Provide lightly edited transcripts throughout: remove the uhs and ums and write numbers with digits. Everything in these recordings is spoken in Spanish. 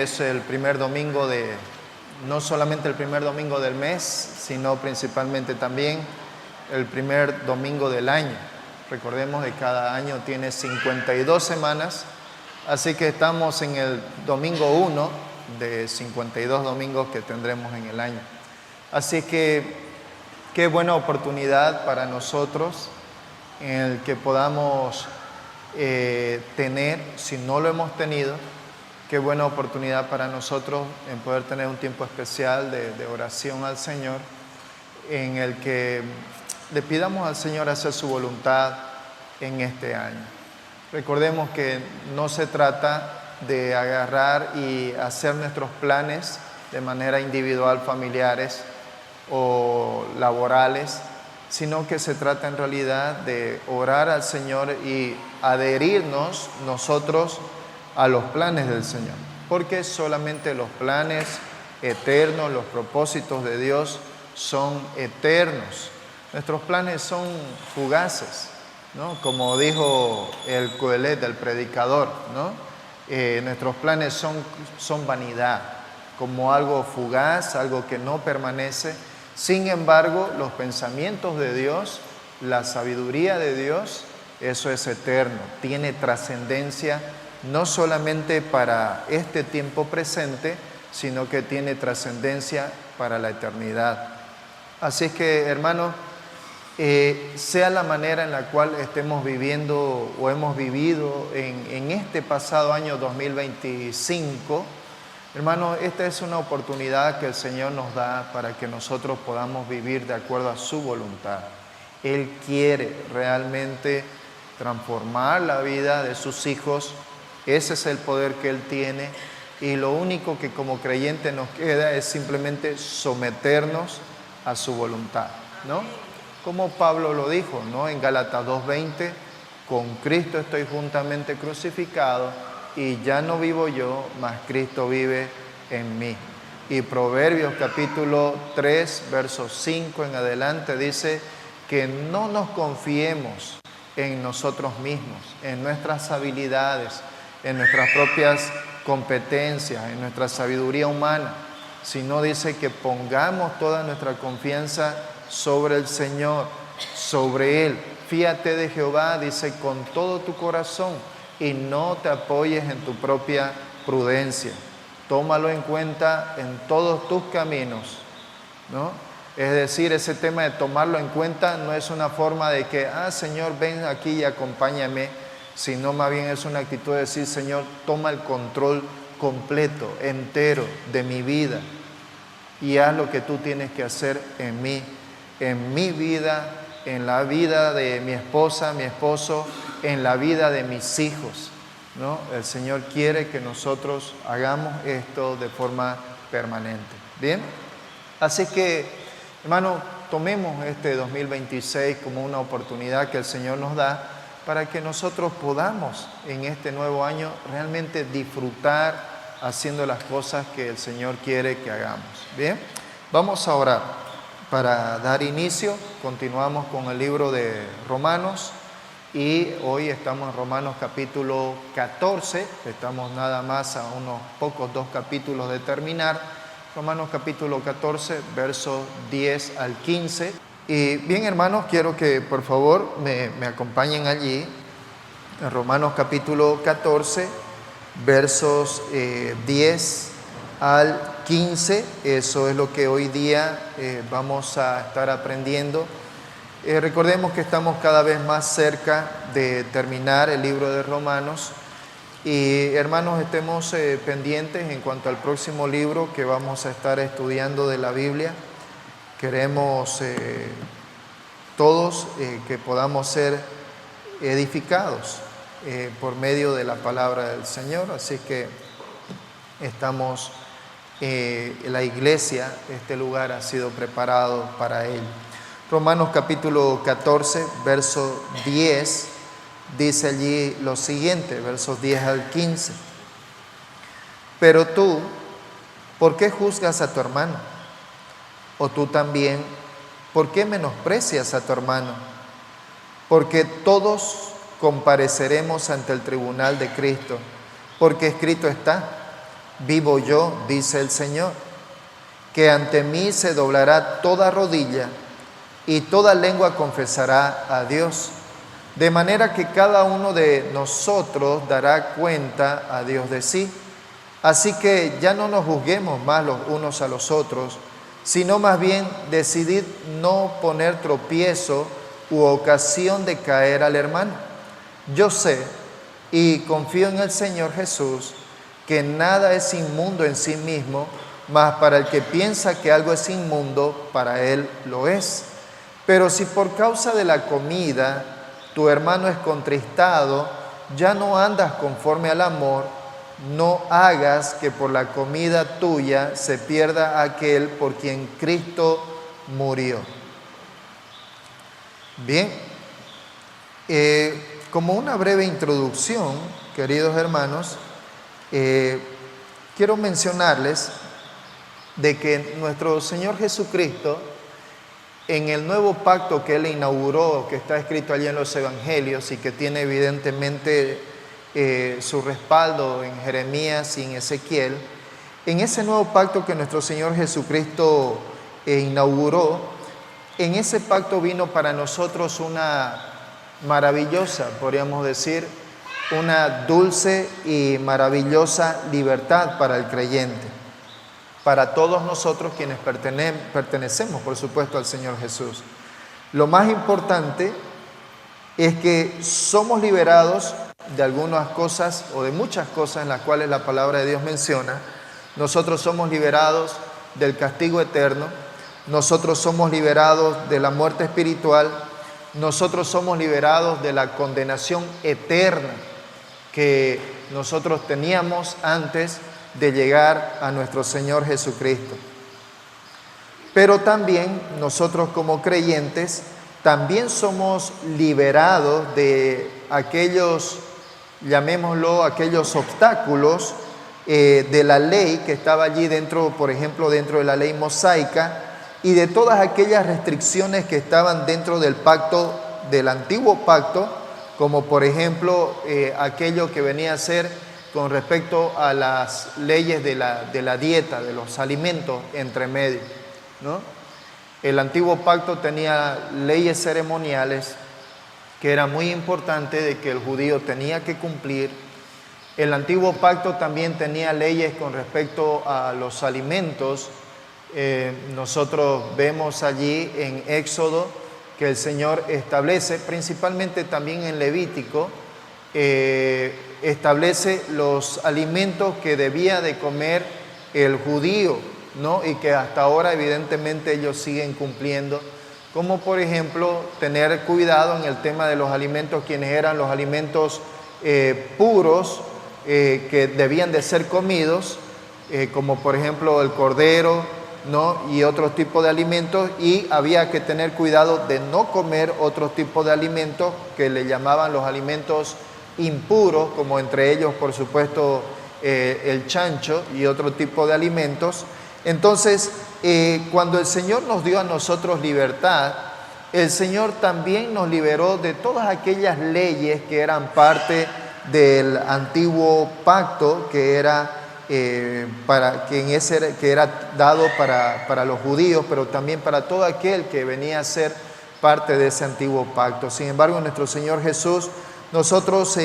es el primer domingo no solamente el primer domingo del mes, sino principalmente también el primer domingo del año. Recordemos que cada año tiene 52 semanas, así que estamos en el domingo 1 de 52 domingos que tendremos en el año. Así que qué buena oportunidad para nosotros en el que podamos tener, si no lo hemos tenido, qué buena oportunidad para nosotros en poder tener un tiempo especial de oración al Señor, en el que le pidamos al Señor hacer su voluntad en este año. Recordemos que no se trata de agarrar y hacer nuestros planes de manera individual, familiares o laborales, sino que se trata en realidad de orar al Señor y adherirnos nosotros a los planes del Señor, porque solamente los planes eternos, los propósitos de Dios son eternos. Nuestros planes son fugaces, ¿no? Como dijo el Coelet, el predicador, ¿no? Nuestros planes son vanidad, como algo fugaz, algo que no permanece. Sin embargo, los pensamientos de Dios, la sabiduría de Dios, eso es eterno, tiene trascendencia no solamente para este tiempo presente, sino que tiene trascendencia para la eternidad. Así es que, hermanos, sea la manera en la cual estemos viviendo o hemos vivido en este pasado año 2025, hermanos, esta es una oportunidad que el Señor nos da para que nosotros podamos vivir de acuerdo a su voluntad. Él quiere realmente transformar la vida de sus hijos. Ese es el poder que Él tiene, y lo único que como creyente nos queda es simplemente someternos a su voluntad, ¿no? Como Pablo lo dijo, ¿no? En Gálatas 2:20, con Cristo estoy juntamente crucificado y ya no vivo yo, mas Cristo vive en mí. Y Proverbios capítulo 3, versos 5 en adelante dice que no nos confiemos en nosotros mismos, en nuestras habilidades, en nuestras propias competencias, en nuestra sabiduría humana, sino dice que pongamos toda nuestra confianza sobre el Señor, sobre Él. Fíate de Jehová, dice, con todo tu corazón, y no te apoyes en tu propia prudencia. Tómalo en cuenta en todos tus caminos, ¿no? Es decir, ese tema de tomarlo en cuenta no es una forma de que, Señor, ven aquí y acompáñame, sino más bien es una actitud de decir, Señor, toma el control completo, entero de mi vida y haz lo que tú tienes que hacer en mi vida, en la vida de mi esposa, mi esposo, en la vida de mis hijos, ¿no? El Señor quiere que nosotros hagamos esto de forma permanente. ¿Bien? Así que, hermano, tomemos este 2026 como una oportunidad que el Señor nos da para que nosotros podamos en este nuevo año realmente disfrutar haciendo las cosas que el Señor quiere que hagamos. Bien, vamos a orar para dar inicio. Continuamos con el libro de Romanos y hoy estamos en Romanos capítulo 14. Estamos nada más a unos pocos 2 capítulos de terminar. Romanos capítulo 14, versos 10 al 15. Y bien, hermanos, quiero que por favor me acompañen allí, en Romanos capítulo 14, versos 10 al 15. Eso es lo que hoy día vamos a estar aprendiendo. Recordemos que estamos cada vez más cerca de terminar el libro de Romanos. Y hermanos, estemos pendientes en cuanto al próximo libro que vamos a estar estudiando de la Biblia. Queremos todos que podamos ser edificados por medio de la palabra del Señor. Así que estamos, la iglesia, este lugar ha sido preparado para ello. Romanos capítulo 14, verso 10, dice allí lo siguiente, versos 10 al 15. Pero tú, ¿por qué juzgas a tu hermano? O tú también, ¿por qué menosprecias a tu hermano? Porque todos compareceremos ante el tribunal de Cristo, porque escrito está: vivo yo, dice el Señor, que ante mí se doblará toda rodilla y toda lengua confesará a Dios, de manera que cada uno de nosotros dará cuenta a Dios de sí. Así que ya no nos juzguemos más los unos a los otros, sino más bien decidid no poner tropiezo u ocasión de caer al hermano. Yo sé y confío en el Señor Jesús que nada es inmundo en sí mismo, mas para el que piensa que algo es inmundo, para él lo es. Pero si por causa de la comida tu hermano es contristado, ya no andas conforme al amor, no hagas que por la comida tuya se pierda aquel por quien Cristo murió. Bien, como una breve introducción, queridos hermanos, quiero mencionarles de que nuestro Señor Jesucristo, en el nuevo pacto que Él inauguró, que está escrito allí en los Evangelios y que tiene evidentemente su respaldo en Jeremías y en Ezequiel, en ese nuevo pacto que nuestro Señor Jesucristo inauguró, en ese pacto vino para nosotros una maravillosa, podríamos decir, una dulce y maravillosa libertad para el creyente, para todos nosotros quienes pertenecemos, por supuesto, al Señor Jesús. Lo más importante es que somos liberados de algunas cosas o de muchas cosas en las cuales la palabra de Dios menciona. Nosotros somos liberados del castigo eterno, nosotros somos liberados de la muerte espiritual, nosotros somos liberados de la condenación eterna que nosotros teníamos antes de llegar a nuestro Señor Jesucristo. Pero también nosotros como creyentes también somos liberados de aquellos, llamémoslo, aquellos obstáculos de la ley que estaba allí dentro, por ejemplo, dentro de la ley mosaica, y de todas aquellas restricciones que estaban dentro del pacto, del antiguo pacto, como por ejemplo aquello que venía a ser con respecto a las leyes de la dieta, de los alimentos entre medio, ¿no? El antiguo pacto tenía leyes ceremoniales que era muy importante de que el judío tenía que cumplir. El antiguo pacto también tenía leyes con respecto a los alimentos. Nosotros vemos allí en Éxodo que el Señor establece, principalmente también en Levítico, establece los alimentos que debía de comer el judío, ¿no? Y que hasta ahora evidentemente ellos siguen cumpliendo, como por ejemplo tener cuidado en el tema de los alimentos, quienes eran los alimentos puros que debían de ser comidos, como por ejemplo el cordero, ¿no? Y otros tipos de alimentos, y había que tener cuidado de no comer otros tipos de alimentos que le llamaban los alimentos impuros, como entre ellos por supuesto el chancho y otro tipo de alimentos. Entonces, cuando el Señor nos dio a nosotros libertad, el Señor también nos liberó de todas aquellas leyes que eran parte del antiguo pacto, que era que era dado para los judíos, pero también para todo aquel que venía a ser parte de ese antiguo pacto. Sin embargo, nuestro Señor Jesús, nosotros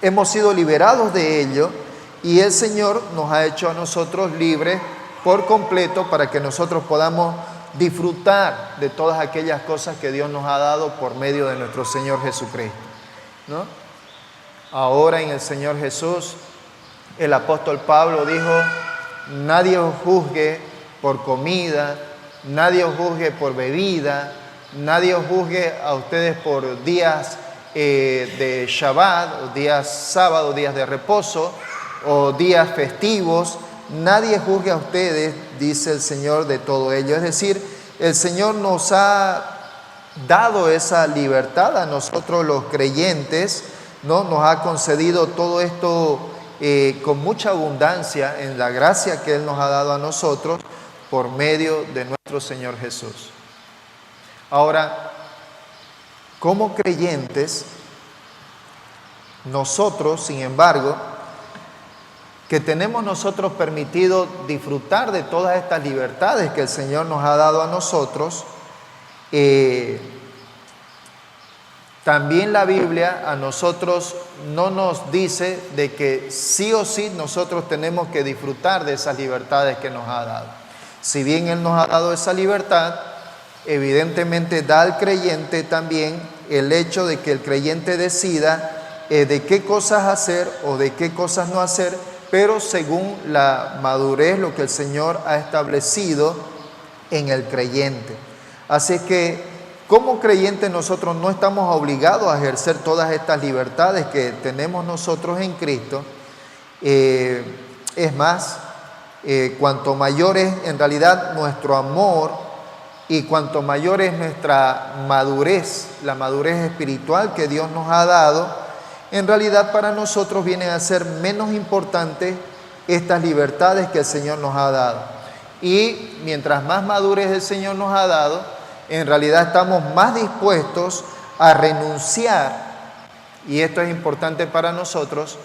hemos sido liberados de ello, y el Señor nos ha hecho a nosotros libres por completo para que nosotros podamos disfrutar de todas aquellas cosas que Dios nos ha dado por medio de nuestro Señor Jesucristo, ¿no? Ahora en el Señor Jesús, el apóstol Pablo dijo: nadie os juzgue por comida, nadie os juzgue por bebida, nadie os juzgue a ustedes por días de Shabbat, o días sábados, días de reposo, o días festivos. Nadie juzgue a ustedes, dice el Señor, de todo ello. Es decir, el Señor nos ha dado esa libertad a nosotros los creyentes, ¿no? Nos ha concedido todo esto con mucha abundancia en la gracia que Él nos ha dado a nosotros por medio de nuestro Señor Jesús. Ahora, como creyentes, nosotros, sin embargo, que tenemos nosotros permitido disfrutar de todas estas libertades que el Señor nos ha dado a nosotros, también la Biblia a nosotros no nos dice de que sí o sí nosotros tenemos que disfrutar de esas libertades que nos ha dado. Si bien Él nos ha dado esa libertad, evidentemente da al creyente también el hecho de que el creyente decida de qué cosas hacer o de qué cosas no hacer, pero según la madurez, lo que el Señor ha establecido en el creyente. Así que como creyentes nosotros no estamos obligados a ejercer todas estas libertades que tenemos nosotros en Cristo. Es más, cuanto mayor es en realidad nuestro amor y cuanto mayor es nuestra madurez, la madurez espiritual que Dios nos ha dado, en realidad para nosotros vienen a ser menos importantes estas libertades que el Señor nos ha dado. Y mientras más madurez el Señor nos ha dado, en realidad estamos más dispuestos a renunciar, y esto es importante para nosotros.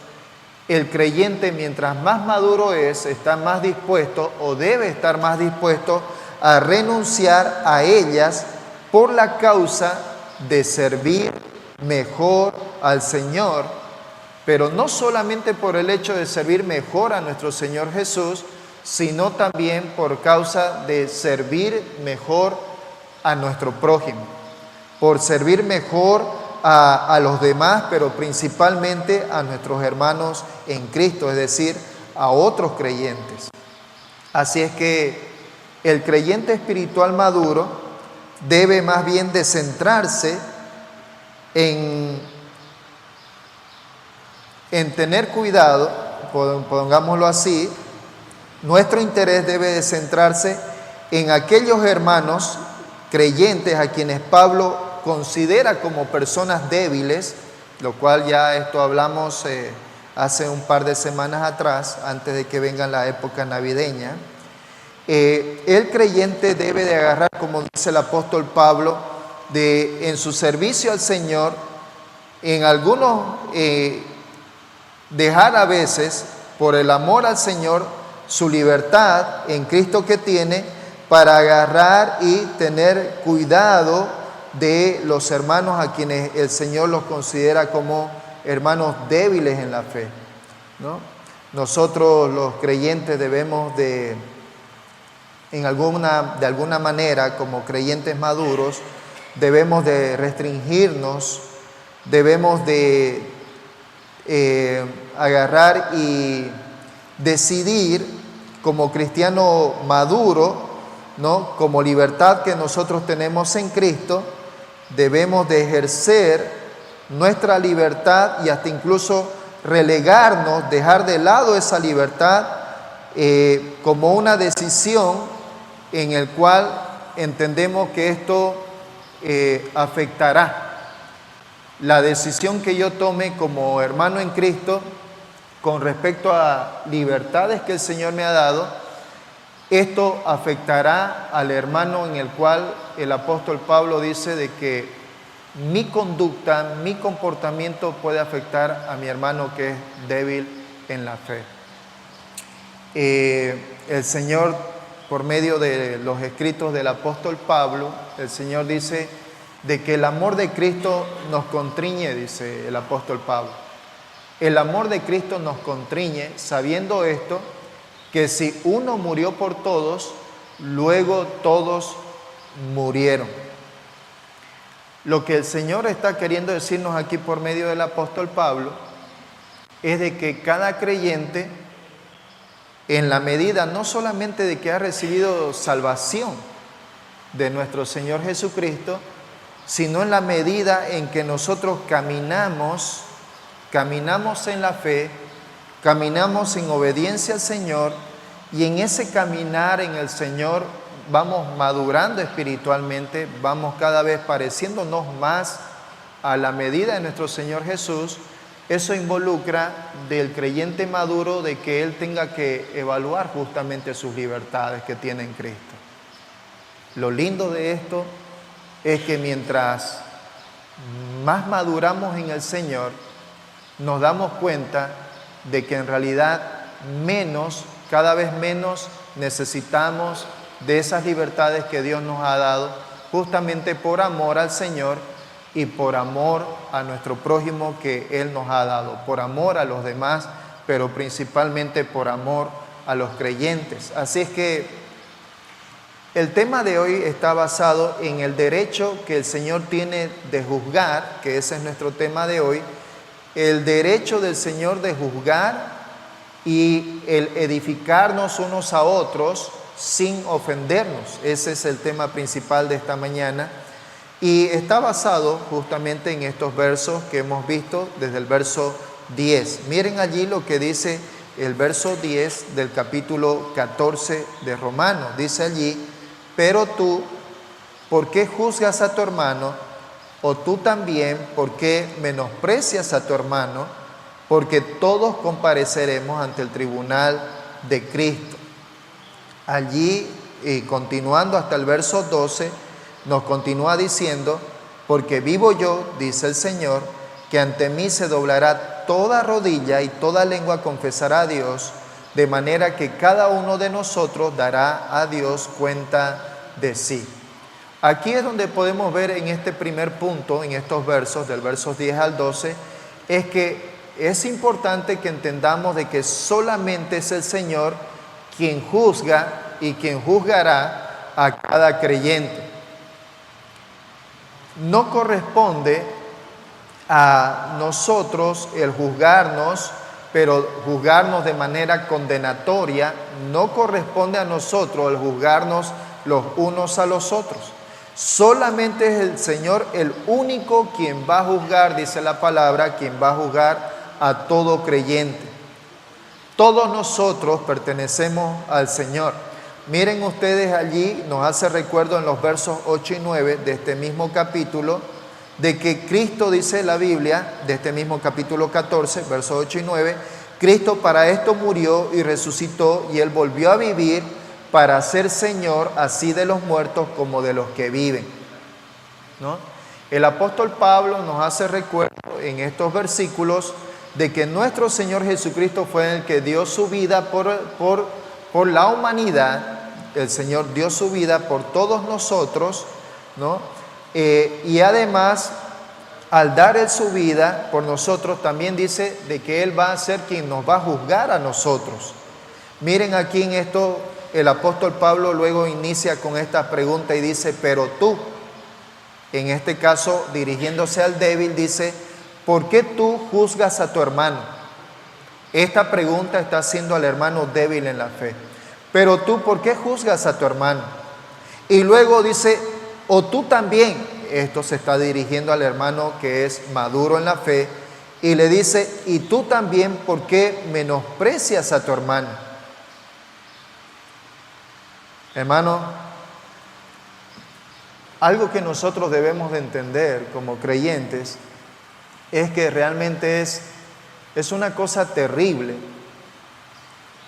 El creyente, mientras más maduro es, está más dispuesto o debe estar más dispuesto a renunciar a ellas por la causa de servir mejor al Señor, pero no solamente por el hecho de servir mejor a nuestro Señor Jesús, sino también por causa de servir mejor a nuestro prójimo, por servir mejor a los demás, pero principalmente a nuestros hermanos en Cristo, es decir, a otros creyentes. Así es que el creyente espiritual maduro debe más bien de centrarse en tener cuidado, pongámoslo así. Nuestro interés debe de centrarse en aquellos hermanos creyentes a quienes Pablo considera como personas débiles, lo cual ya esto hablamos hace un par de semanas atrás, antes de que venga la época navideña. El creyente debe de agarrar, como dice el apóstol Pablo, en su servicio al Señor, en algunos dejar a veces, por el amor al Señor, su libertad en Cristo que tiene, para agarrar y tener cuidado de los hermanos a quienes el Señor los considera como hermanos débiles en la fe, ¿no? Nosotros los creyentes debemos de alguna manera, como creyentes maduros, debemos de restringirnos, debemos de agarrar y decidir como cristiano maduro, ¿no? Como libertad que nosotros tenemos en Cristo, debemos de ejercer nuestra libertad y hasta incluso relegarnos, dejar de lado esa libertad como una decisión en el cual entendemos que esto afectará la decisión que yo tome como hermano en Cristo con respecto a libertades que el Señor me ha dado. Esto afectará al hermano en el cual el apóstol Pablo dice de que mi conducta, mi comportamiento puede afectar a mi hermano que es débil en la fe. El Señor, por medio de los escritos del apóstol Pablo, el Señor dice de que el amor de Cristo nos constriñe, dice el apóstol Pablo. El amor de Cristo nos constriñe, sabiendo esto, que si uno murió por todos, luego todos murieron. Lo que el Señor está queriendo decirnos aquí por medio del apóstol Pablo es de que cada creyente, en la medida no solamente de que ha recibido salvación de nuestro Señor Jesucristo, sino en la medida en que nosotros caminamos en la fe, caminamos en obediencia al Señor, y en ese caminar en el Señor vamos madurando espiritualmente, vamos cada vez pareciéndonos más a la medida de nuestro Señor Jesús. Eso involucra del creyente maduro de que él tenga que evaluar justamente sus libertades que tiene en Cristo. Lo lindo de esto es que mientras más maduramos en el Señor, nos damos cuenta de que en realidad cada vez menos necesitamos de esas libertades que Dios nos ha dado, justamente por amor al Señor y por amor a nuestro prójimo que Él nos ha dado, por amor a los demás, pero principalmente por amor a los creyentes. Así es que el tema de hoy está basado en el derecho que el Señor tiene de juzgar, que ese es nuestro tema de hoy, el derecho del Señor de juzgar y el edificarnos unos a otros sin ofendernos. Ese es el tema principal de esta mañana y está basado justamente en estos versos que hemos visto desde el verso 10. Miren allí lo que dice el verso 10 del capítulo 14 de Romanos. Dice allí: pero tú, ¿por qué juzgas a tu hermano? O tú también, ¿por qué menosprecias a tu hermano? Porque todos compareceremos ante el tribunal de Cristo. Allí, continuando hasta el verso 12, nos continúa diciendo: porque vivo yo, dice el Señor, que ante mí se doblará toda rodilla y toda lengua confesará a Dios, de manera que cada uno de nosotros dará a Dios cuenta de sí. Aquí es donde podemos ver en este primer punto, en estos versos, del versos 10 al 12, es que es importante que entendamos de que solamente es el Señor quien juzga y quien juzgará a cada creyente. No corresponde a nosotros el juzgarnos, pero juzgarnos de manera condenatoria. No corresponde a nosotros el juzgarnos los unos a los otros. Solamente es el Señor el único quien va a juzgar, dice la palabra, quien va a juzgar a todo creyente. Todos nosotros pertenecemos al Señor. Miren ustedes allí, nos hace recuerdo en los versos 8 y 9 de este mismo capítulo, de que Cristo, dice la Biblia, de este mismo capítulo 14, versos 8 y 9, Cristo para esto murió y resucitó, y Él volvió a vivir para ser Señor así de los muertos como de los que viven, ¿no? El apóstol Pablo nos hace recuerdo en estos versículos de que nuestro Señor Jesucristo fue el que dio su vida por la humanidad. El Señor dio su vida por todos nosotros, ¿no? Y además, al dar Él su vida por nosotros, también dice de que Él va a ser quien nos va a juzgar a nosotros. Miren aquí en esto, el apóstol Pablo luego inicia con esta pregunta y dice: pero tú, en este caso dirigiéndose al débil, dice: ¿por qué tú juzgas a tu hermano? Esta pregunta está haciendo al hermano débil en la fe. Pero tú, ¿por qué juzgas a tu hermano? Y luego dice: o tú también. Esto se está dirigiendo al hermano que es maduro en la fe, y le dice: y tú también, ¿por qué menosprecias a tu hermano? Hermano, algo que nosotros debemos de entender como creyentes es que realmente es una cosa terrible.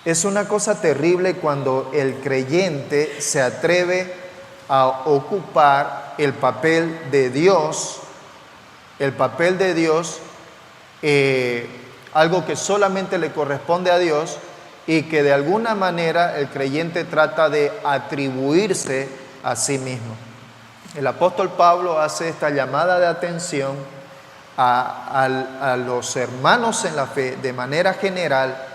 Es una cosa terrible cuando el creyente se atreve a ocupar el papel de Dios, algo que solamente le corresponde a Dios, y que de alguna manera el creyente trata de atribuirse a sí mismo. El apóstol Pablo hace esta llamada de atención a los hermanos en la fe de manera general,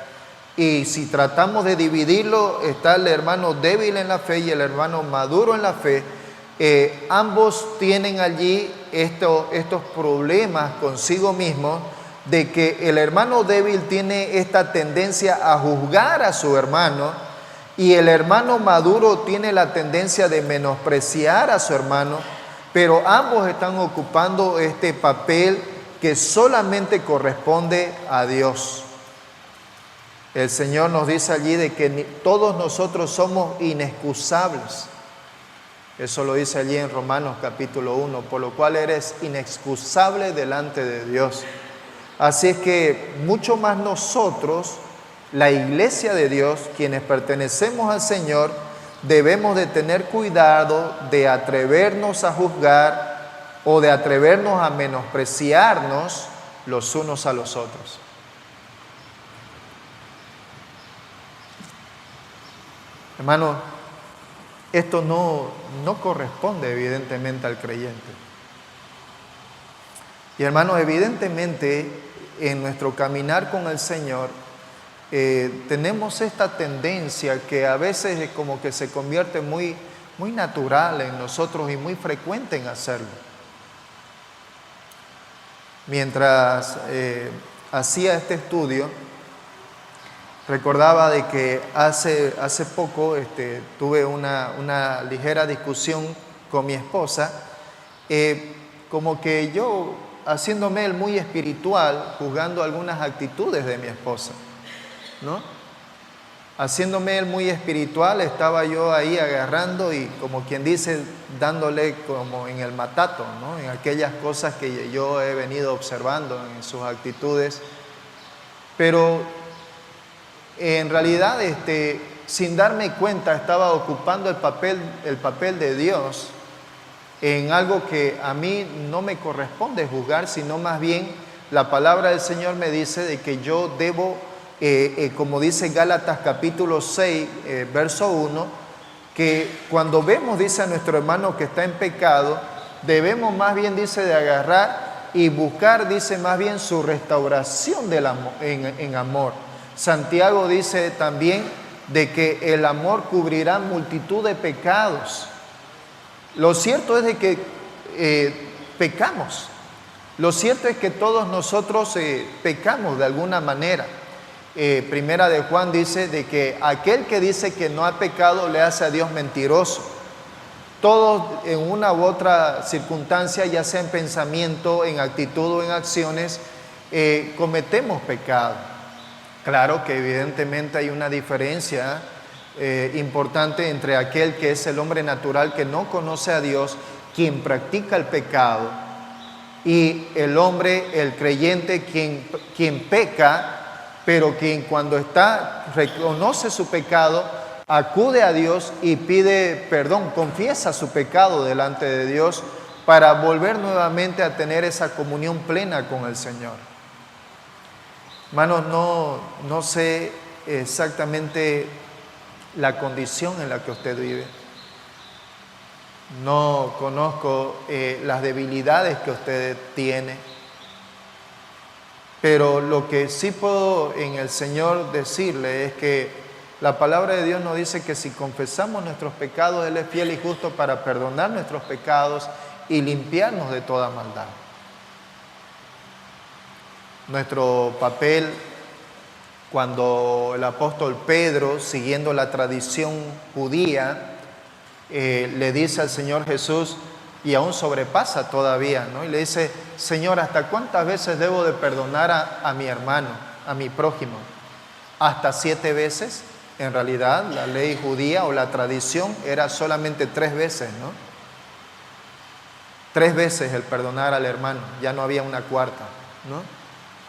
y si tratamos de dividirlo, está el hermano débil en la fe y el hermano maduro en la fe. Ambos tienen allí estos problemas consigo mismos, de que el hermano débil tiene esta tendencia a juzgar a su hermano, y el hermano maduro tiene la tendencia de menospreciar a su hermano, pero ambos están ocupando este papel que solamente corresponde a Dios. El Señor nos dice allí de que todos nosotros somos inexcusables. Eso lo dice allí en Romanos capítulo 1, por lo cual eres inexcusable delante de Dios. Así es que mucho más nosotros, la iglesia de Dios, quienes pertenecemos al Señor, debemos de tener cuidado de atrevernos a juzgar o de atrevernos a menospreciarnos los unos a los otros. Hermano, esto no corresponde evidentemente al creyente. Y hermano, evidentemente en nuestro caminar con el Señor tenemos esta tendencia que a veces es como que se convierte muy natural en nosotros y muy frecuente en hacerlo. Mientras hacía este estudio, recordaba de que hace poco tuve una ligera discusión con mi esposa, como que yo haciéndome el muy espiritual, juzgando algunas actitudes de mi esposa, ¿no? Haciéndome el muy espiritual, estaba yo ahí agarrando y como quien dice, dándole como en el matato, ¿no? En aquellas cosas que yo he venido observando en sus actitudes. Pero en realidad, sin darme cuenta, estaba ocupando el papel de Dios en algo que a mí no me corresponde juzgar, sino más bien la palabra del Señor me dice de que yo debo, como dice Gálatas capítulo 6, verso 1, que cuando vemos, dice a nuestro hermano que está en pecado, debemos más bien, dice, de agarrar y buscar, dice, más bien su restauración del amor, en amor. Santiago dice también de que el amor cubrirá multitud de pecados. Lo cierto es de que pecamos. Lo cierto es que todos nosotros pecamos de alguna manera. Primera de Juan dice de que aquel que dice que no ha pecado le hace a Dios mentiroso. Todos en una u otra circunstancia, ya sea en pensamiento, en actitud o en acciones, cometemos pecado. Claro que evidentemente hay una diferencia importante entre aquel que es el hombre natural que no conoce a Dios, quien practica el pecado, y el hombre, el creyente, quien peca, pero quien cuando reconoce su pecado, acude a Dios y pide perdón, confiesa su pecado delante de Dios para volver nuevamente a tener esa comunión plena con el Señor. Hermanos, no sé exactamente la condición en la que usted vive. No conozco las debilidades que usted tiene. Pero lo que sí puedo en el Señor decirle es que la palabra de Dios nos dice que si confesamos nuestros pecados, Él es fiel y justo para perdonar nuestros pecados y limpiarnos de toda maldad. Nuestro papel, cuando el apóstol Pedro, siguiendo la tradición judía, le dice al Señor Jesús, y aún sobrepasa todavía, ¿no? Y le dice, Señor, ¿hasta cuántas veces debo de perdonar a mi hermano, a mi prójimo? ¿Hasta 7 veces? En realidad, la ley judía o la tradición era solamente 3 veces, ¿no? 3 veces el perdonar al hermano, ya no había una cuarta, ¿no?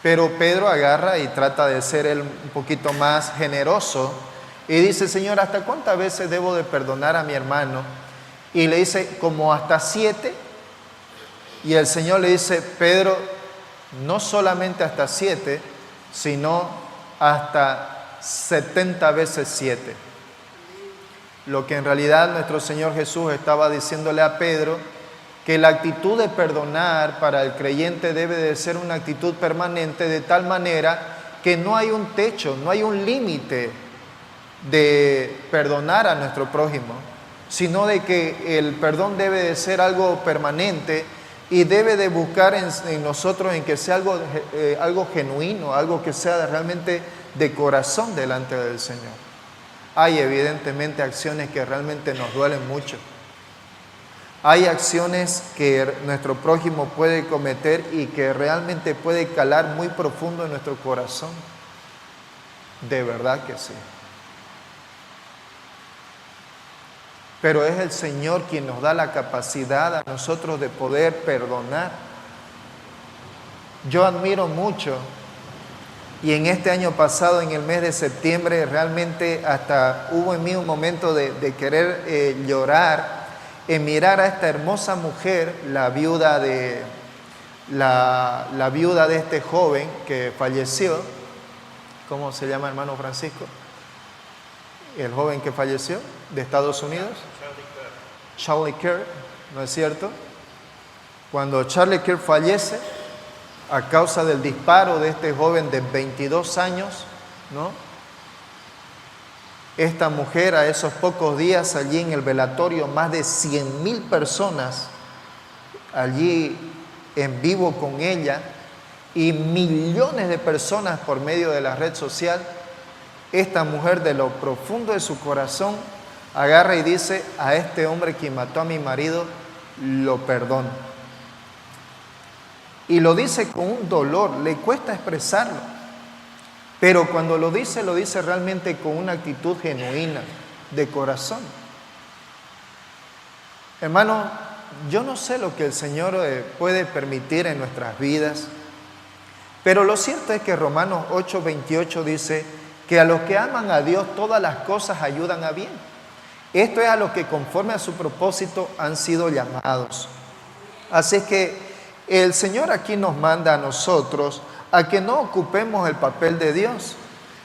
Pero Pedro agarra y trata de ser él un poquito más generoso y dice, Señor, ¿hasta cuántas veces debo de perdonar a mi hermano? Y le dice, como hasta 7. Y el Señor le dice, Pedro, no solamente hasta 7, sino hasta 70 veces 7. Lo que en realidad nuestro Señor Jesús estaba diciéndole a Pedro, que la actitud de perdonar para el creyente debe de ser una actitud permanente, de tal manera que no hay un techo, no hay un límite de perdonar a nuestro prójimo, sino de que el perdón debe de ser algo permanente y debe de buscar en nosotros en que sea algo genuino, algo que sea realmente de corazón delante del Señor. Hay evidentemente acciones que realmente nos duelen mucho. Hay acciones que nuestro prójimo puede cometer y que realmente puede calar muy profundo en nuestro corazón. De verdad que sí. Pero es el Señor quien nos da la capacidad a nosotros de poder perdonar. Yo admiro mucho, y en este año pasado, en el mes de septiembre, realmente hasta hubo en mí un momento de querer llorar en mirar a esta hermosa mujer, la viuda de este joven que falleció. ¿Cómo se llama, hermano Francisco? el joven que falleció de Estados Unidos, Charlie Kirk, ¿no es cierto? Cuando Charlie Kirk fallece a causa del disparo de este joven de 22 años, ¿no? Esta mujer, a esos pocos días allí en el velatorio, más de 100,000 personas allí en vivo con ella y millones de personas por medio de la red social. Esta mujer, de lo profundo de su corazón, agarra y dice: a este hombre que mató a mi marido lo perdono. Y lo dice con un dolor, le cuesta expresarlo, pero cuando lo dice realmente con una actitud genuina, de corazón. Hermano, yo no sé lo que el Señor puede permitir en nuestras vidas, pero lo cierto es que Romanos 8:28 dice que a los que aman a Dios todas las cosas ayudan a bien. Esto es a los que conforme a su propósito han sido llamados. Así es que el Señor aquí nos manda a nosotros a que no ocupemos el papel de Dios,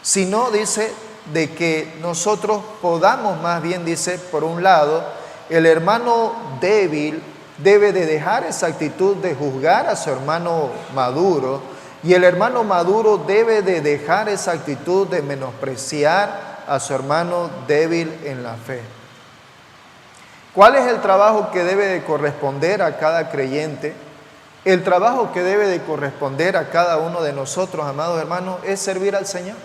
sino dice de que nosotros podamos, más bien dice, por un lado, el hermano débil debe de dejar esa actitud de juzgar a su hermano maduro, y el hermano maduro debe de dejar esa actitud de menospreciar a su hermano débil en la fe. ¿Cuál es el trabajo que debe de corresponder a cada creyente? El trabajo que debe de corresponder a cada uno de nosotros, amados hermanos, es servir al Señor.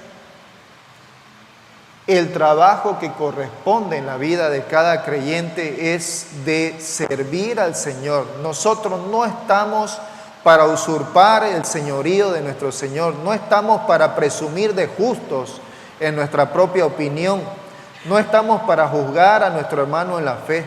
El trabajo que corresponde en la vida de cada creyente es de servir al Señor. Nosotros no estamos para usurpar el señorío de nuestro Señor, no estamos para presumir de justos en nuestra propia opinión, no estamos para juzgar a nuestro hermano en la fe.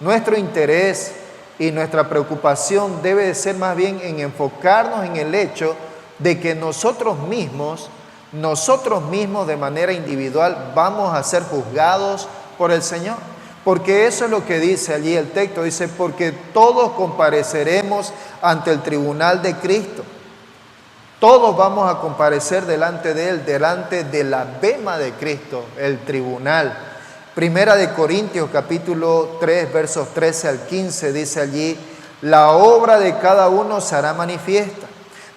Nuestro interés y nuestra preocupación debe de ser más bien en enfocarnos en el hecho de que nosotros mismos de manera individual vamos a ser juzgados por el Señor. Porque eso es lo que dice allí el texto, dice: porque todos compareceremos ante el tribunal de Cristo. Todos vamos a comparecer delante de Él, delante de la bema de Cristo, el tribunal. Primera de Corintios capítulo 3 versos 13 al 15 dice allí: la obra de cada uno se hará manifiesta,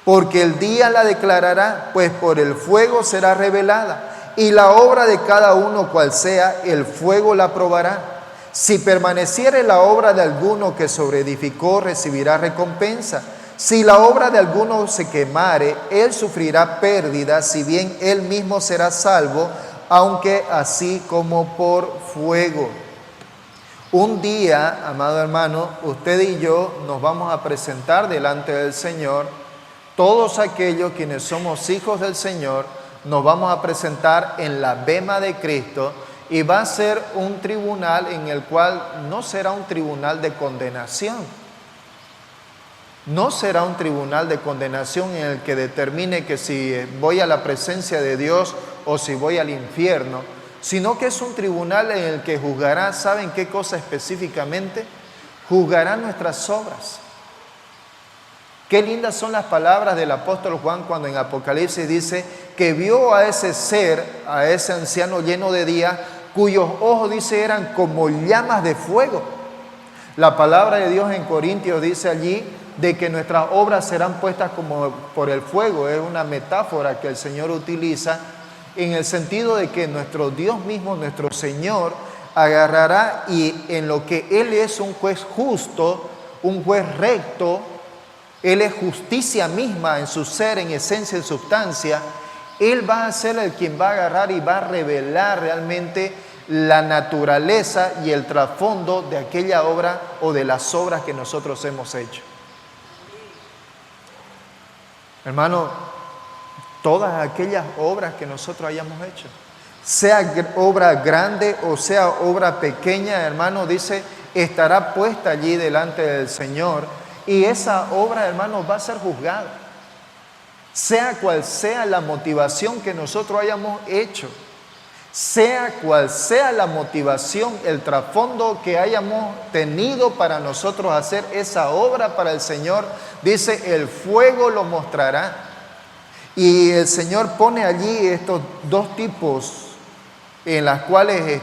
porque el día la declarará, pues por el fuego será revelada, y la obra de cada uno cual sea, el fuego la probará. Si permaneciere la obra de alguno que sobreedificó, recibirá recompensa. Si la obra de alguno se quemare, él sufrirá pérdida, si bien él mismo será salvo, aunque así como por fuego. Un día, amado hermano, usted y yo nos vamos a presentar delante del Señor. Todos aquellos quienes somos hijos del Señor, nos vamos a presentar en la bema de Cristo, y va a ser un tribunal en el cual no será un tribunal de condenación. No será un tribunal de condenación en el que determine que si voy a la presencia de Dios o si voy al infierno, sino que es un tribunal en el que juzgará, ¿saben qué cosa específicamente? Juzgará nuestras obras. Qué lindas son las palabras del apóstol Juan cuando en Apocalipsis dice que vio a ese ser, a ese anciano lleno de día, cuyos ojos, dice, eran como llamas de fuego. La palabra de Dios en Corintios dice allí de que nuestras obras serán puestas como por el fuego. Es una metáfora que el Señor utiliza en el sentido de que nuestro Dios mismo, nuestro Señor, agarrará y en lo que Él es un juez justo, un juez recto, Él es justicia misma en su ser, en esencia, en sustancia. Él va a ser el quien va a agarrar y va a revelar realmente la naturaleza y el trasfondo de aquella obra o de las obras que nosotros hemos hecho. Hermano, todas aquellas obras que nosotros hayamos hecho, sea obra grande o sea obra pequeña, hermano, dice, estará puesta allí delante del Señor, y esa obra, hermano, va a ser juzgada. Sea cual sea la motivación que nosotros hayamos hecho, sea cual sea la motivación, el trasfondo que hayamos tenido para nosotros hacer esa obra para el Señor, dice, el fuego lo mostrará. Y el Señor pone allí estos dos tipos en las cuales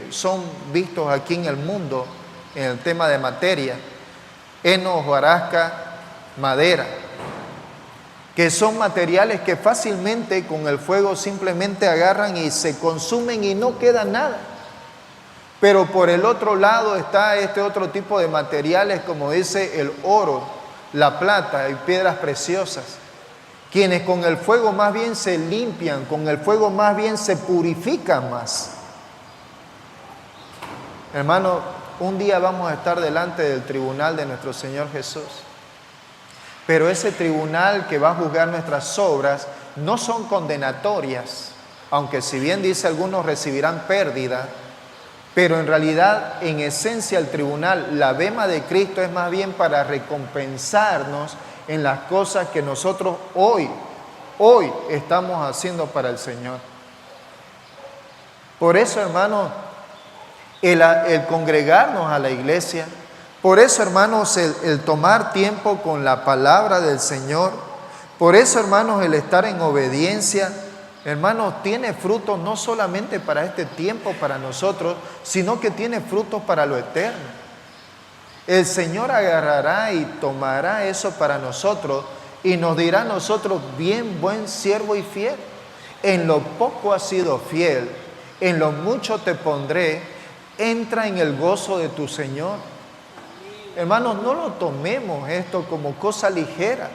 son vistos aquí en el mundo, en el tema de materia, heno, hojarasca, madera, que son materiales que fácilmente con el fuego simplemente agarran y se consumen y no queda nada. Pero por el otro lado está este otro tipo de materiales, como dice el oro, la plata y piedras preciosas, quienes con el fuego más bien se limpian, con el fuego más bien se purifican más. Hermano, un día vamos a estar delante del tribunal de nuestro Señor Jesús. Pero ese tribunal que va a juzgar nuestras obras no son condenatorias, aunque si bien dice algunos recibirán pérdida, pero en realidad, en esencia, el tribunal, la bema de Cristo es más bien para recompensarnos en las cosas que nosotros hoy estamos haciendo para el Señor. Por eso, hermanos, el congregarnos a la iglesia, por eso, hermanos, el tomar tiempo con la palabra del Señor, por eso, hermanos, el estar en obediencia, hermanos, tiene frutos no solamente para este tiempo, para nosotros, sino que tiene frutos para lo eterno. El Señor agarrará y tomará eso para nosotros y nos dirá a nosotros: bien, buen siervo y fiel. En lo poco has sido fiel, en lo mucho te pondré, entra en el gozo de tu Señor. Hermanos, no lo tomemos esto como cosa ligera.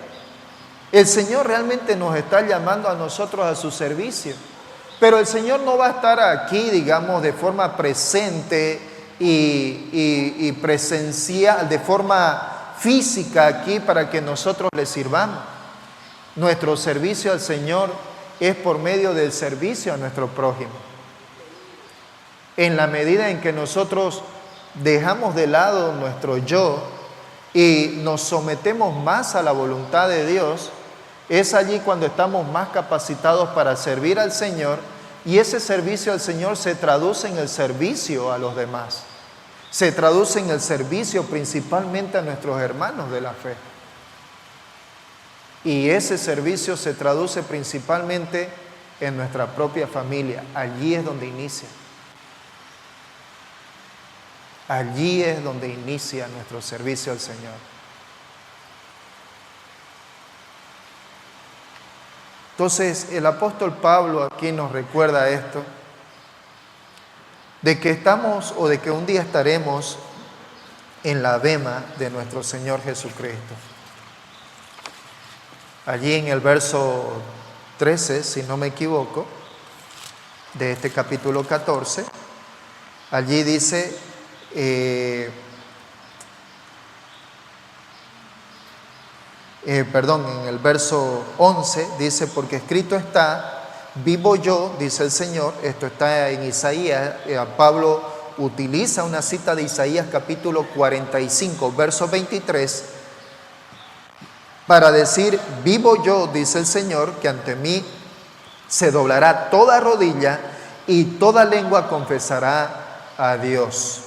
El Señor realmente nos está llamando a nosotros a su servicio. Pero el Señor no va a estar aquí, digamos, de forma presente y presencial, de forma física aquí para que nosotros le sirvamos. Nuestro servicio al Señor es por medio del servicio a nuestro prójimo. En la medida en que nosotros dejamos de lado nuestro yo y nos sometemos más a la voluntad de Dios, es allí cuando estamos más capacitados para servir al Señor, y ese servicio al Señor se traduce en el servicio a los demás. Se traduce en el servicio principalmente a nuestros hermanos de la fe. Y ese servicio se traduce principalmente en nuestra propia familia. Allí es donde inicia. Allí es donde inicia nuestro servicio al Señor. Entonces, el apóstol Pablo aquí nos recuerda esto, de que estamos o de que un día estaremos en la bema de nuestro Señor Jesucristo. Allí en el verso 13, si no me equivoco, de este capítulo 14, allí dice, en el verso 11 dice: porque escrito está, vivo yo, dice el Señor. Esto está en Isaías. Pablo utiliza una cita de Isaías capítulo 45, verso 23, para decir: vivo yo, dice el Señor, que ante mí se doblará toda rodilla y toda lengua confesará a Dios.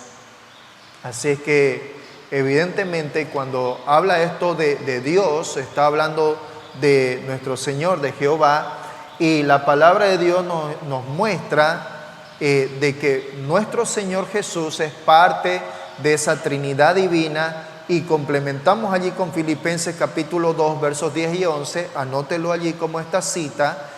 Así es que evidentemente cuando habla esto de Dios, está hablando de nuestro Señor, de Jehová, y la palabra de Dios nos muestra de que nuestro Señor Jesús es parte de esa Trinidad divina, y complementamos allí con Filipenses capítulo 2, versos 10 y 11, anótelo allí como esta cita,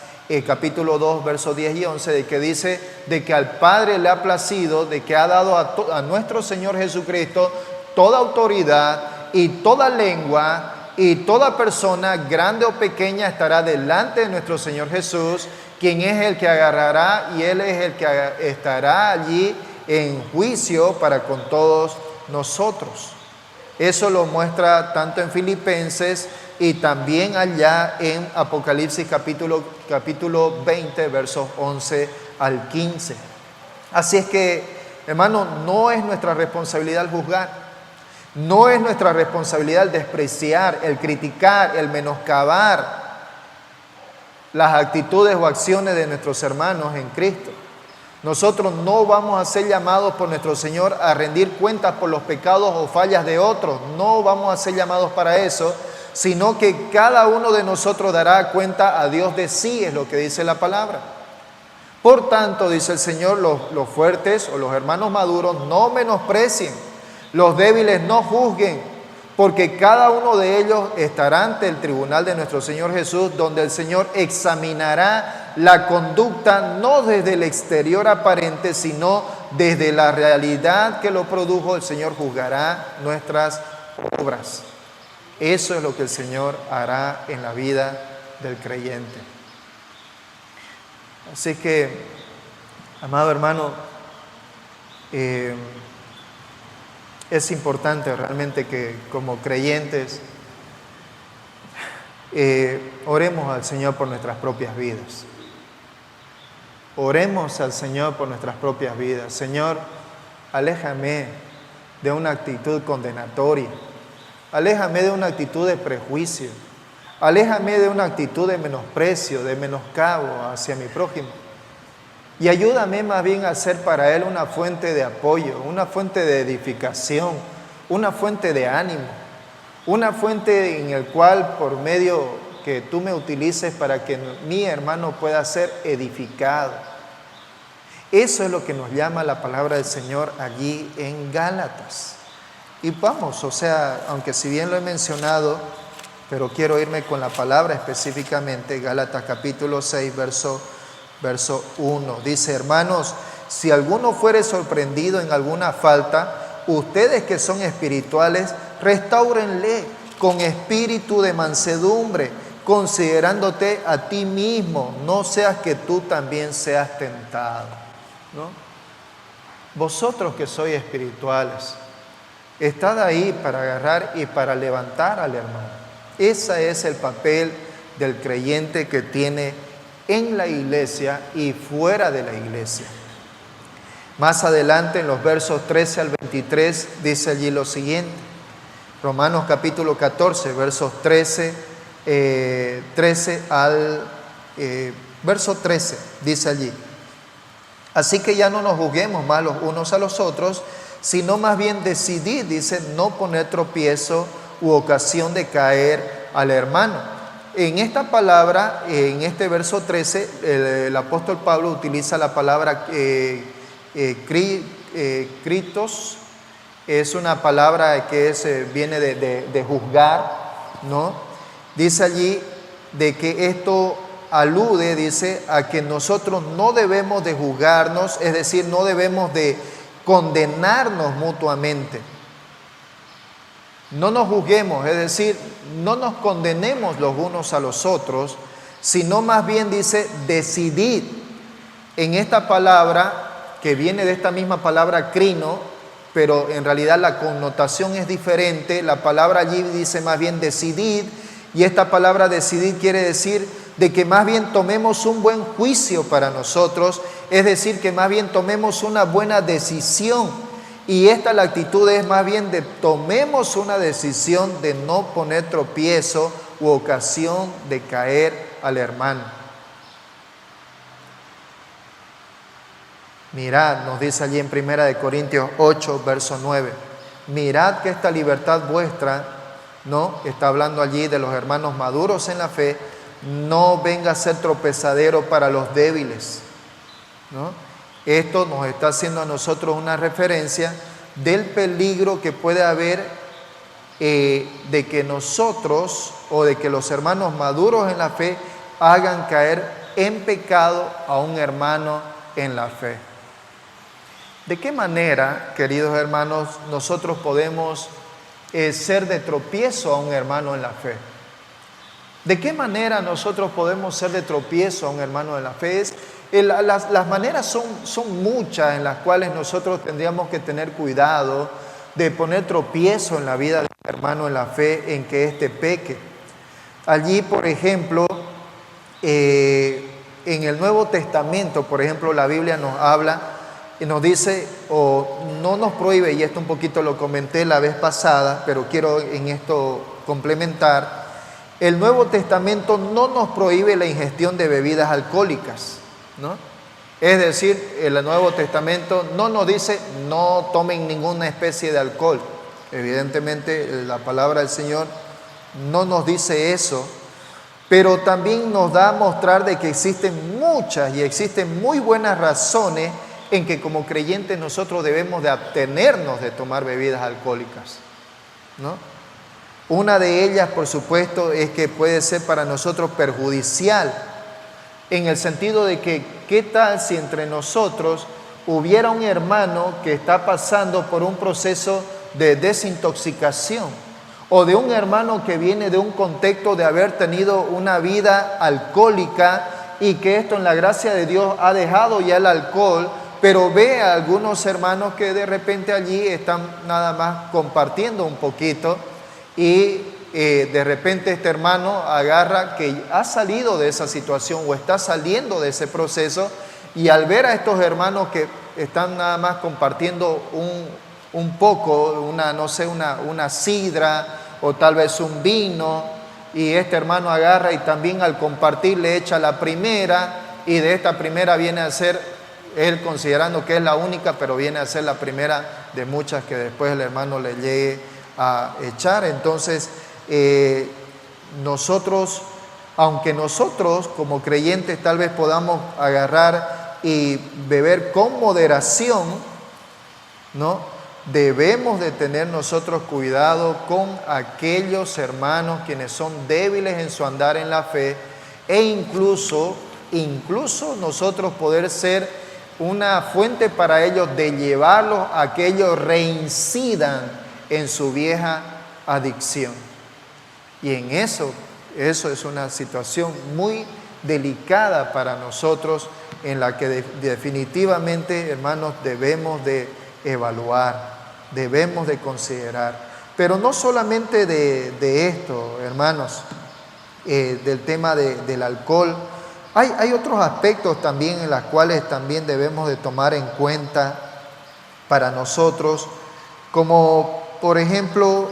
capítulo 2, versos 10 y 11, de que dice de que al Padre le ha placido, de que ha dado a nuestro Señor Jesucristo toda autoridad, y toda lengua y toda persona, grande o pequeña, estará delante de nuestro Señor Jesús, quien es el que agarrará y Él es el que estará allí en juicio para con todos nosotros. Eso lo muestra tanto en Filipenses y también allá en Apocalipsis capítulo 20, versos 11 al 15. Así es que, hermano, no es nuestra responsabilidad juzgar. No es nuestra responsabilidad el despreciar, el criticar, el menoscabar las actitudes o acciones de nuestros hermanos en Cristo. Nosotros no vamos a ser llamados por nuestro Señor a rendir cuentas por los pecados o fallas de otros. No vamos a ser llamados para eso, sino que cada uno de nosotros dará cuenta a Dios de sí, es lo que dice la palabra. Por tanto, dice el Señor, los fuertes o los hermanos maduros no menosprecien, los débiles no juzguen, porque cada uno de ellos estará ante el tribunal de nuestro Señor Jesús, donde el Señor examinará la conducta no desde el exterior aparente, sino desde la realidad que lo produjo. El Señor juzgará nuestras obras. Eso es lo que el Señor hará en la vida del creyente. Así que, amado hermano, es importante realmente que como creyentes oremos al Señor por nuestras propias vidas. Oremos al Señor por nuestras propias vidas. Señor, aléjame de una actitud condenatoria. Aléjame de una actitud de prejuicio. Aléjame de una actitud de menosprecio, de menoscabo hacia mi prójimo. Y ayúdame más bien a ser para él una fuente de apoyo, una fuente de edificación, una fuente de ánimo, una fuente en el cual por medio que tú me utilices para que mi hermano pueda ser edificado. Eso es lo que nos llama la palabra del Señor allí en Gálatas. Y vamos, o sea, aunque si bien lo he mencionado, pero quiero irme con la palabra específicamente, Gálatas capítulo 6, verso 1. Dice, hermanos, si alguno fuere sorprendido en alguna falta, ustedes que son espirituales, restáurenle con espíritu de mansedumbre, considerándote a ti mismo, no seas que tú también seas tentado, ¿no? Vosotros que sois espirituales, estad ahí para agarrar y para levantar al hermano. Ese es el papel del creyente que tiene en la iglesia y fuera de la iglesia. Más adelante, en los versos 13 al 23, dice allí lo siguiente. Romanos capítulo 14, versos 13 al verso 13, dice allí. Así que ya no nos juzguemos más los unos a los otros, sino más bien decidid, dice, no poner tropiezo u ocasión de caer al hermano. En esta palabra, en este verso 13, el apóstol Pablo utiliza la palabra kritos. Es una palabra que viene de juzgar, ¿no? Dice allí de que esto alude, dice, a que nosotros no debemos de juzgarnos, es decir, no debemos de condenarnos mutuamente. No nos juzguemos, es decir, no nos condenemos los unos a los otros, sino más bien dice, decidid. En esta palabra, que viene de esta misma palabra crino, pero en realidad la connotación es diferente, la palabra allí dice más bien decidid, y esta palabra decidid quiere decir de que más bien tomemos un buen juicio para nosotros, es decir, que más bien tomemos una buena decisión. Y la actitud es más bien de tomemos una decisión de no poner tropiezo u ocasión de caer al hermano. Mirad, nos dice allí en 1 Corintios 8, verso 9. Mirad que esta libertad vuestra, ¿no? Está hablando allí de los hermanos maduros en la fe, no venga a ser tropezadero para los débiles, ¿no? Esto nos está haciendo a nosotros una referencia del peligro que puede haber de que nosotros o de que los hermanos maduros en la fe hagan caer en pecado a un hermano en la fe. ¿De qué manera, queridos hermanos, nosotros podemos ser de tropiezo a un hermano en la fe? ¿De qué manera nosotros podemos ser de tropiezo a un hermano en la fe? Las maneras son muchas en las cuales nosotros tendríamos que tener cuidado de poner tropiezo en la vida del hermano en la fe, en que éste peque. Allí, por ejemplo, en el Nuevo Testamento, por ejemplo, la Biblia nos habla y nos dice, o no nos prohíbe, y esto un poquito lo comenté la vez pasada, pero quiero en esto complementar. El Nuevo Testamento no nos prohíbe la ingestión de bebidas alcohólicas, ¿no? Es decir, el Nuevo Testamento no nos dice no tomen ninguna especie de alcohol. Evidentemente la palabra del Señor no nos dice eso, Pero también nos da a mostrar de que existen muchas y existen muy buenas razones en que como creyentes nosotros debemos de abstenernos de tomar bebidas alcohólicas, ¿no? Una de ellas, por supuesto, es que puede ser para nosotros perjudicial, en el sentido de que, ¿qué tal si entre nosotros hubiera un hermano que está pasando por un proceso de desintoxicación? O de un hermano que viene de un contexto de haber tenido una vida alcohólica y que esto en la gracia de Dios ha dejado ya el alcohol, pero ve a algunos hermanos que de repente allí están nada más compartiendo un poquito y de repente este hermano agarra que ha salido de esa situación o está saliendo de ese proceso, y al ver a estos hermanos que están nada más compartiendo un poco, una sidra o tal vez un vino, y este hermano agarra y también al compartir le echa la primera, y de esta primera viene a ser, él considerando que es la única, pero viene a ser la primera de muchas que después el hermano le llegue a echar. Entonces nosotros, aunque nosotros como creyentes tal vez podamos agarrar y beber con moderación, ¿no? Debemos de tener nosotros cuidado con aquellos hermanos quienes son débiles en su andar en la fe, e incluso nosotros poder ser una fuente para ellos de llevarlos a que ellos reincidan en su vieja adicción. Y en eso es una situación muy delicada para nosotros, en la que definitivamente, hermanos, debemos de evaluar, debemos de considerar. Pero no solamente de esto, hermanos, del tema del alcohol. Hay otros aspectos también en los cuales también debemos de tomar en cuenta para nosotros, como por ejemplo,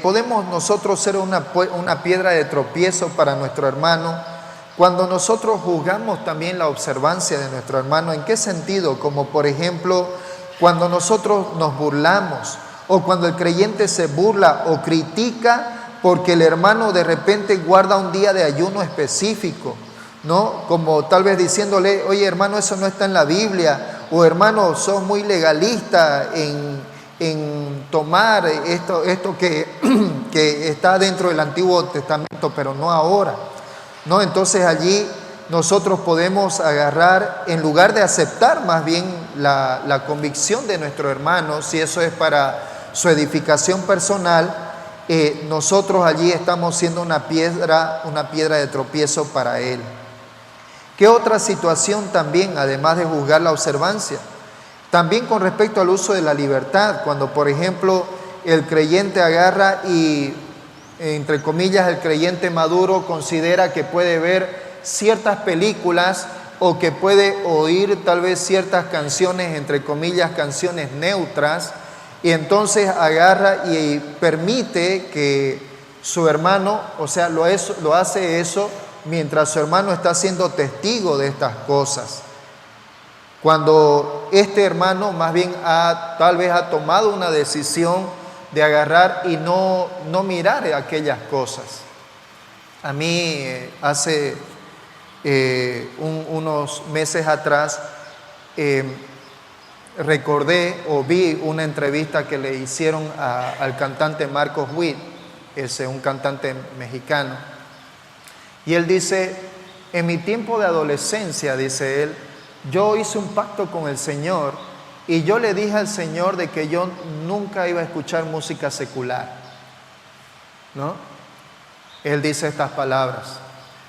podemos nosotros ser una piedra de tropiezo para nuestro hermano cuando nosotros juzgamos también la observancia de nuestro hermano. ¿En qué sentido? Como por ejemplo, cuando nosotros nos burlamos, o cuando el creyente se burla o critica porque el hermano de repente guarda un día de ayuno específico, ¿no? Como tal vez diciéndole, oye hermano, eso no está en la Biblia, o hermano, sos muy legalista en tomar esto que está dentro del Antiguo Testamento, pero no ahora, ¿no? Entonces allí nosotros podemos agarrar, en lugar de aceptar más bien la convicción de nuestro hermano, si eso es para su edificación personal, nosotros allí estamos siendo una piedra de tropiezo para él. ¿Qué otra situación también, además de juzgar la observancia? También con respecto al uso de la libertad, cuando por ejemplo el creyente agarra y, entre comillas, el creyente maduro considera que puede ver ciertas películas o que puede oír tal vez ciertas canciones, entre comillas, canciones neutras, y entonces agarra y permite que su hermano, o sea, lo hace eso mientras su hermano está siendo testigo de estas cosas. Cuando este hermano más bien tal vez ha tomado una decisión de agarrar y no mirar aquellas cosas. A mí hace unos meses atrás recordé o vi una entrevista que le hicieron al cantante Marcos Witt, un cantante mexicano, y él dice, en mi tiempo de adolescencia, dice él, yo hice un pacto con el Señor y yo le dije al Señor de que yo nunca iba a escuchar música secular, ¿no? Él dice estas palabras,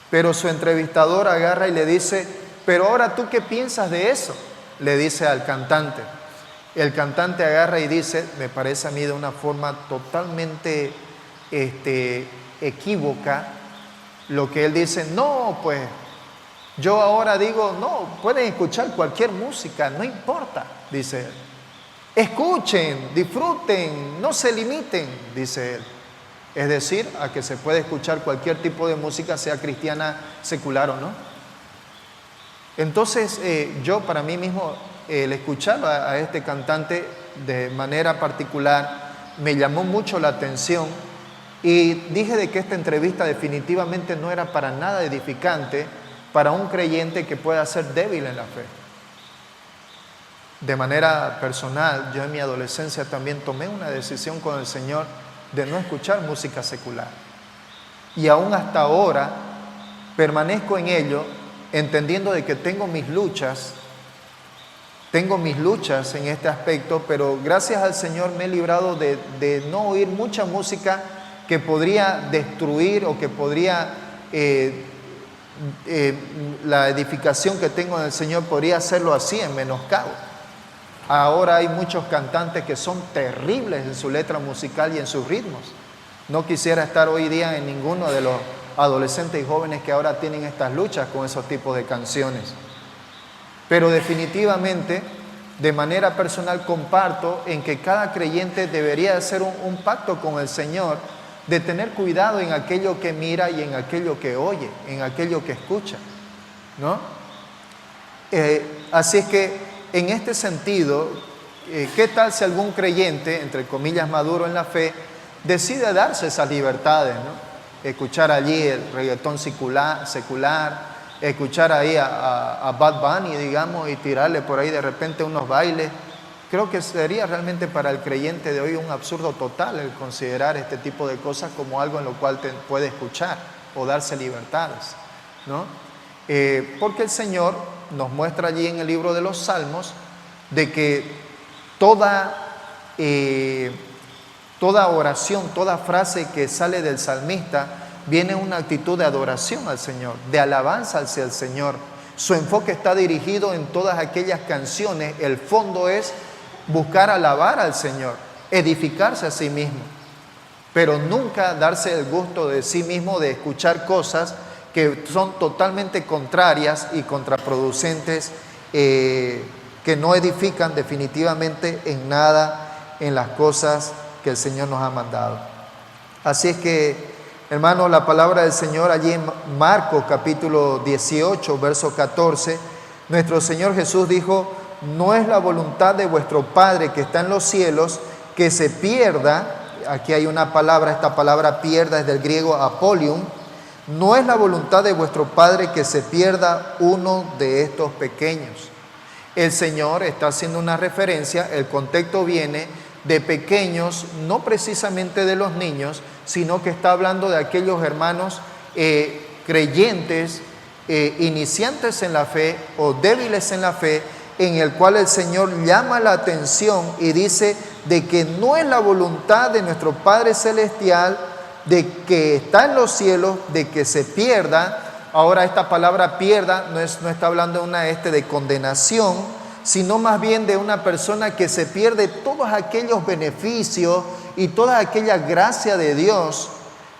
pero su entrevistador agarra y le dice, pero ahora ¿tú qué piensas de eso?, le dice al cantante. El cantante agarra y dice, me parece a mí de una forma totalmente equívoca, lo que él dice, no, pues yo ahora digo, no, pueden escuchar cualquier música, no importa, dice él. Escuchen, disfruten, no se limiten, dice él. Es decir, a que se puede escuchar cualquier tipo de música, sea cristiana, secular o no. Entonces, yo para mí mismo, el escuchar a este cantante de manera particular, me llamó mucho la atención, Y dije de que esta entrevista definitivamente no era para nada edificante para un creyente que pueda ser débil en la fe. De manera personal, yo en mi adolescencia también tomé una decisión con el Señor de no escuchar música secular. Y aún hasta ahora permanezco en ello, entendiendo de que tengo mis luchas en este aspecto, pero gracias al Señor me he librado de no oír mucha música que podría destruir o que podría, la edificación que tengo en el Señor podría hacerlo así en menoscabo. Ahora hay muchos cantantes que son terribles en su letra musical y en sus ritmos. No quisiera estar hoy día en ninguno de los adolescentes y jóvenes que ahora tienen estas luchas con esos tipos de canciones. Pero definitivamente, de manera personal, comparto en que cada creyente debería hacer un pacto con el Señor de tener cuidado en aquello que mira y en aquello que oye, en aquello que escucha, ¿no? Así es que en este sentido, ¿qué tal si algún creyente, entre comillas maduro en la fe, decide darse esas libertades, ¿no? Escuchar allí el reggaetón secular, escuchar ahí a Bad Bunny, digamos, y tirarle por ahí de repente unos bailes? Creo que sería realmente para el creyente de hoy un absurdo total el considerar este tipo de cosas como algo en lo cual puede escuchar o darse libertades, ¿no? Porque el Señor nos muestra allí en el libro de los Salmos de que toda oración, toda frase que sale del salmista viene una actitud de adoración al Señor, de alabanza hacia el Señor. Su enfoque está dirigido en todas aquellas canciones. El fondo es buscar alabar al Señor, edificarse a sí mismo, pero nunca darse el gusto de sí mismo de escuchar cosas que son totalmente contrarias y contraproducentes, que no edifican definitivamente en nada en las cosas que el Señor nos ha mandado. Así es que, hermanos, la palabra del Señor allí en Marcos capítulo 18, verso 14, nuestro Señor Jesús dijo: no es la voluntad de vuestro Padre que está en los cielos que se pierda. Aquí hay una palabra, esta palabra pierda es del griego apolium. No es la voluntad de vuestro Padre que se pierda uno de estos pequeños. El Señor está haciendo una referencia, el contexto viene de pequeños, no precisamente de los niños, sino que está hablando de aquellos hermanos creyentes, iniciantes en la fe o débiles en la fe, en el cual el Señor llama la atención y dice de que no es la voluntad de nuestro Padre Celestial, de que está en los cielos, de que se pierda. Ahora esta palabra pierda no está hablando de condenación, sino más bien de una persona que se pierde todos aquellos beneficios y toda aquella gracia de Dios,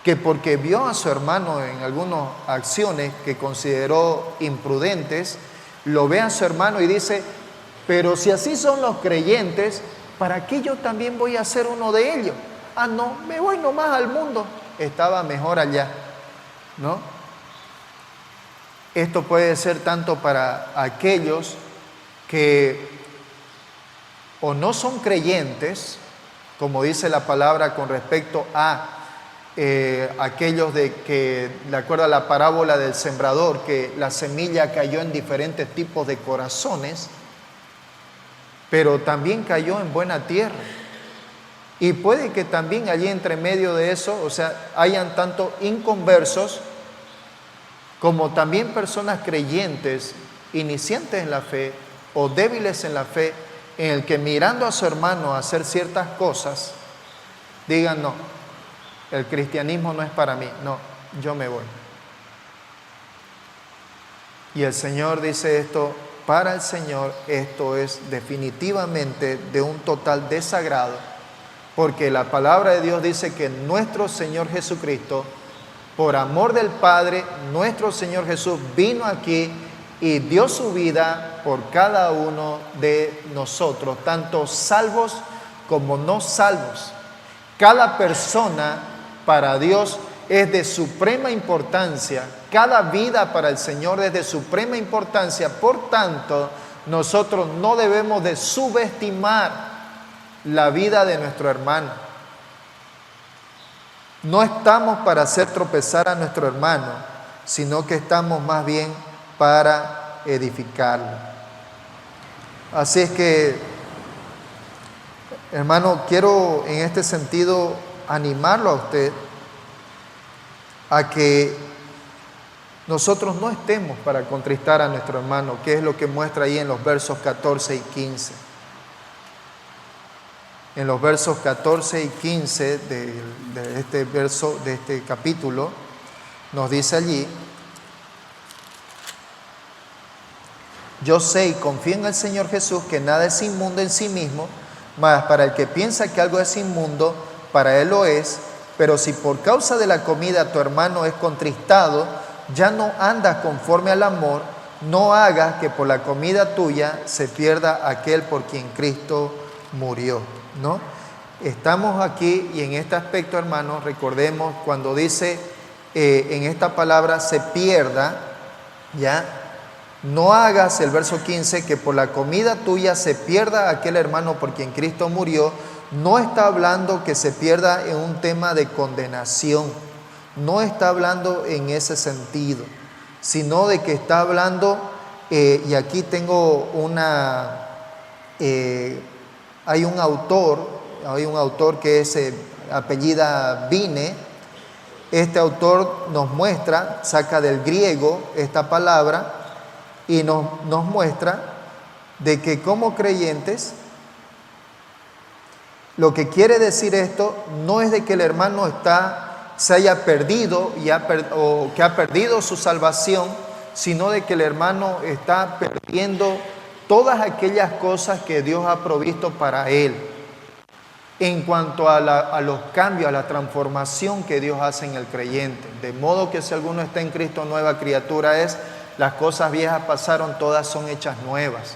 que porque vio a su hermano en algunas acciones que consideró imprudentes, lo ve a su hermano y dice: pero si así son los creyentes, ¿para qué yo también voy a ser uno de ellos? Ah, no, me voy nomás al mundo, estaba mejor allá, ¿no? Esto puede ser tanto para aquellos que o no son creyentes, como dice la palabra con respecto a aquellos de que, de acuerdo a la parábola del sembrador, que la semilla cayó en diferentes tipos de corazones, pero también cayó en buena tierra. Y puede que también allí entre medio de eso, o sea, hayan tanto inconversos como también personas creyentes, iniciantes en la fe o débiles en la fe, en el que mirando a su hermano hacer ciertas cosas, digan: no, el cristianismo no es para mí, no, yo me voy. Y el Señor dice esto: para el Señor esto es definitivamente de un total desagrado, porque la palabra de Dios dice que nuestro Señor Jesucristo, por amor del Padre, nuestro Señor Jesús vino aquí y dio su vida por cada uno de nosotros, tanto salvos como no salvos. Cada persona para Dios es de suprema importancia. Cada vida para el Señor es de suprema importancia. Por tanto, nosotros no debemos de subestimar la vida de nuestro hermano. No estamos para hacer tropezar a nuestro hermano, sino que estamos más bien para edificarlo. Así es que, hermano, quiero en este sentido animarlo a usted a que nosotros no estemos para contristar a nuestro hermano, que es lo que muestra ahí en los versos 14 y 15. En los versos 14 y 15 de este capítulo, nos dice allí: yo sé y confío en el Señor Jesús que nada es inmundo en sí mismo, mas para el que piensa que algo es inmundo, para él lo es. Pero si por causa de la comida tu hermano es contristado, ya no andas conforme al amor, no hagas que por la comida tuya se pierda aquel por quien Cristo murió, ¿no? Estamos aquí y en este aspecto, hermanos, recordemos cuando dice en esta palabra se pierda, ¿ya? No hagas, el verso 15, que por la comida tuya se pierda aquel hermano por quien Cristo murió. No está hablando que se pierda en un tema de condenación, no está hablando en ese sentido, sino de que está hablando, y aquí tengo hay un autor que es apellida Vine. Este autor nos muestra, saca del griego esta palabra y nos muestra de que como creyentes, lo que quiere decir esto no es de que el hermano se haya perdido o que ha perdido su salvación, sino de que el hermano está perdiendo todas aquellas cosas que Dios ha provisto para él en cuanto a los cambios, a la transformación que Dios hace en el creyente. De modo que si alguno está en Cristo, nueva criatura es, las cosas viejas pasaron, todas son hechas nuevas.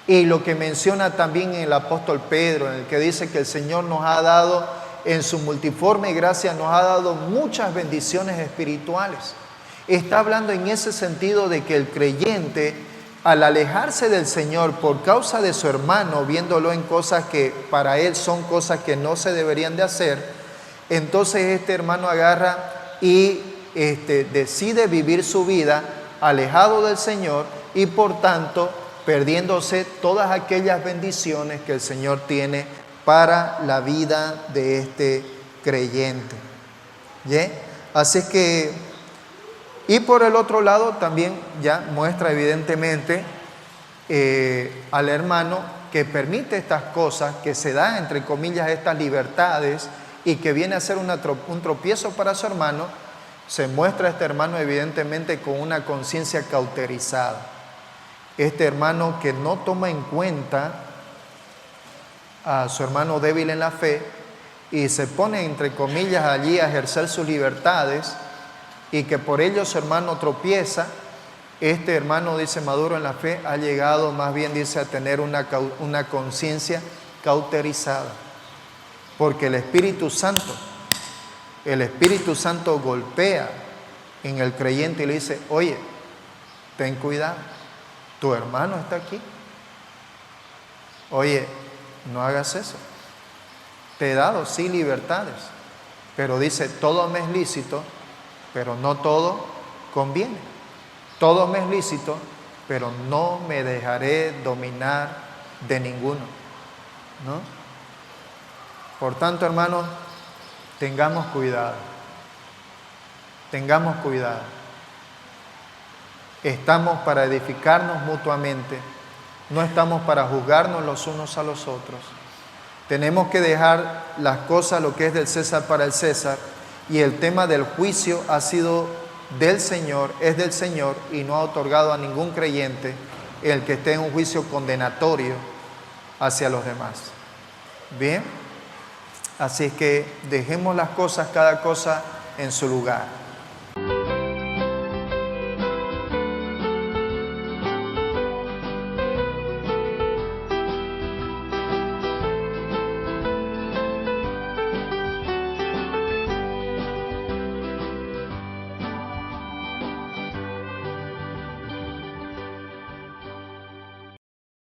Y lo que menciona también el apóstol Pedro, en el que dice que el Señor nos ha dado, en su multiforme gracia, nos ha dado muchas bendiciones espirituales. Está hablando en ese sentido de que el creyente, al alejarse del Señor por causa de su hermano, viéndolo en cosas que para él son cosas que no se deberían de hacer, entonces este hermano agarra y decide vivir su vida alejado del Señor y por tanto perdiéndose todas aquellas bendiciones que el Señor tiene para la vida de este creyente. ¿Yeah? Así es que, y por el otro lado también ya muestra evidentemente al hermano que permite estas cosas, que se da entre comillas estas libertades y que viene a ser un tropiezo para su hermano. Se muestra este hermano evidentemente con una conciencia cauterizada. Este hermano que no toma en cuenta a su hermano débil en la fe y se pone entre comillas allí a ejercer sus libertades y que por ello su hermano tropieza. Este hermano, dice, maduro en la fe, ha llegado más bien, dice, a tener una conciencia cauterizada, porque el Espíritu Santo golpea en el creyente y le dice: oye, ten cuidado, tu hermano está aquí, oye, no hagas eso. Te he dado sí libertades, pero dice, todo me es lícito, pero no todo conviene. Todo me es lícito, pero no me dejaré dominar de ninguno, ¿no? Por tanto, hermanos, tengamos cuidado. Tengamos cuidado. Estamos para edificarnos mutuamente, no estamos para juzgarnos los unos a los otros. Tenemos que dejar las cosas, lo que es del César, para el César, y el tema del juicio ha sido del Señor, es del Señor, y no ha otorgado a ningún creyente el que esté en un juicio condenatorio hacia los demás. Bien, así es que dejemos las cosas, cada cosa en su lugar.